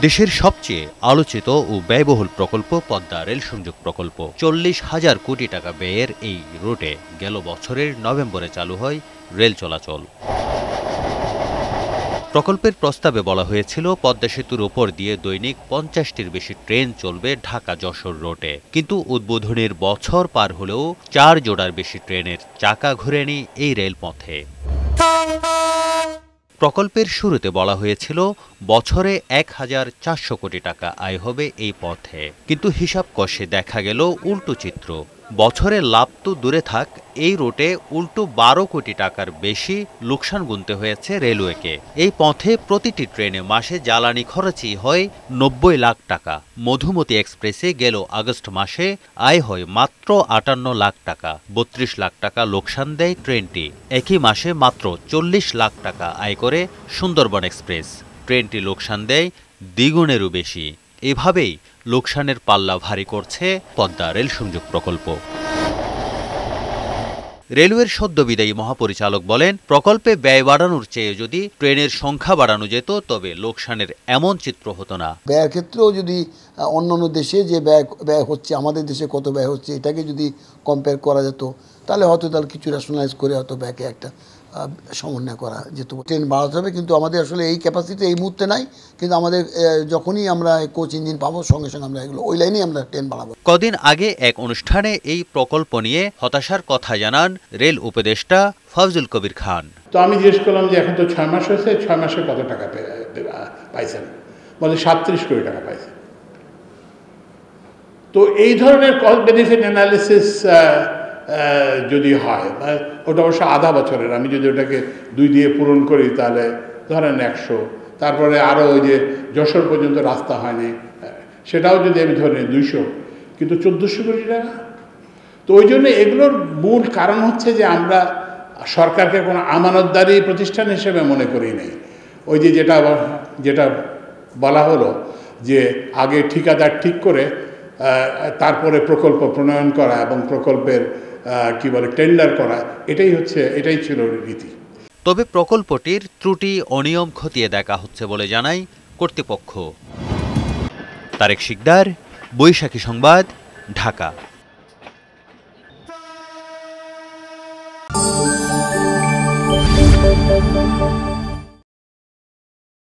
দেশের সবচেয়ে আলোচিত ও ব্যয়বহুল প্রকল্প পদ্মা রেল সংযোগ প্রকল্প 40,000 কোটি টাকা ব্যয়ের এই রুটে গেল বছরের নভেম্বরে চালু হয় রেল চলাচল। প্রকল্পের প্রস্তাবে বলা হয়েছিল পদ্মা সেতুর ওপর দিয়ে দৈনিক 50টির বেশি ট্রেন চলবে ঢাকা যশোর রুটে, কিন্তু উদ্বোধনের বছর পার হলেও 4 জোড়ার বেশি ট্রেনের চাকা ঘোরেনি এই রেলপথে। প্রকল্পের শুরুতে বলা হয়েছিল বছরে 1,400 কোটি টাকা আয় হবে এই পথে, কিন্তু হিসাব কষে দেখা গেল উল্টো চিত্র। বছরে লাভ তো দূরে থাক, এই রুটে উল্টো 12 কোটি টাকার বেশি লোকসান গুনতে হয়েছে রেলওয়েকে। এই পথে প্রতিটি ট্রেনে মাসে জ্বালানি খরচই হয় 90 লাখ টাকা। মধুমতি এক্সপ্রেসে গেল আগস্ট মাসে আয় হয় মাত্র 58 লাখ টাকা। 32 লাখ টাকা লোকসান দেয় ট্রেনটি। একই মাসে মাত্র 40 লাখ টাকা আয় করে সুন্দরবন এক্সপ্রেস। ট্রেনটি লোকসান দেয় দ্বিগুণেরও বেশি। এভাবেই লোকসানের পাল্লা ভারী করছে পদ্মা রেল সংযোগ প্রকল্প। রেলওয়ের সদ্যবিদায়ী মহাপরিচালক বলেন, প্রকল্পে ব্যয় বাড়ানোর চেয়ে যদি ট্রেনের সংখ্যা বাড়ানো যেত তবে লোকসানের এমন চিত্র হতো না। ব্যয়ের ক্ষেত্রেও যদি অন্যান্য দেশে যে ব্যয় হচ্ছে, আমাদের দেশে কত ব্যয় হচ্ছে, এটাকে যদি কম্পেয়ার করা যেত তাহলে হয়তো কিছু রেশনালাইজ করে হয়তো ব্যয়কে একটা সমন্বয় করা যেত। ট্রেন বাড়াতে হবে, কিন্তু আমাদের আসলে এই ক্যাপাসিটি এই মুহূর্তে নাই। কিন্তু আমাদের যখনই আমরা কোচ ইঞ্জিন পাবো সঙ্গে সঙ্গে আমরা এগুলো ওই লাইনেই আমরা ট্রেন বাড়াবো। কদিন আগে এক অনুষ্ঠানে এই প্রকল্প নিয়ে হতাশার কথা জানান রেল উপদেষ্টা ফজলুল কবির খান। তো আমি জিজ্ঞেস করলাম যে এখন তো 6 মাস হয়েছে, 6 মাসে কত টাকা পাইছেন? বলে 37 কোটি টাকা পাইছেন। তো এই ধরনের কস্ট বেনিফিট অ্যানালিসিস যদি হয়, ওটা অবশ্য আধা বছরের, আমি যদি ওটাকে 2 দিয়ে পূরণ করি তাহলে ধরেন 100, তারপরে আরও ওই যে যশোর পর্যন্ত রাস্তা হয়নি সেটাও যদি আমি ধরে 200, কিন্তু 1400 কোটি টাকা। তো ওই জন্য এগুলোর মূল কারণ হচ্ছে যে আমরা সরকারকে কোনো আমানতদারি প্রতিষ্ঠান হিসেবে মনে করি নেই। ওই যে যেটা বলা হলো যে আগে ঠিকাদার ঠিক করে তারপরে প্রকল্প প্রণয়ন করা এবং প্রকল্পের টেন্ডার করা, এটাই ছিল রীতি। তবে প্রকল্পটির ত্রুটি অনিয়ম খতিয়ে দেখা হচ্ছে বলে জানায় কর্তৃপক্ষ। তারেক শিকদার, বৈশাখী সংবাদ, ঢাকা।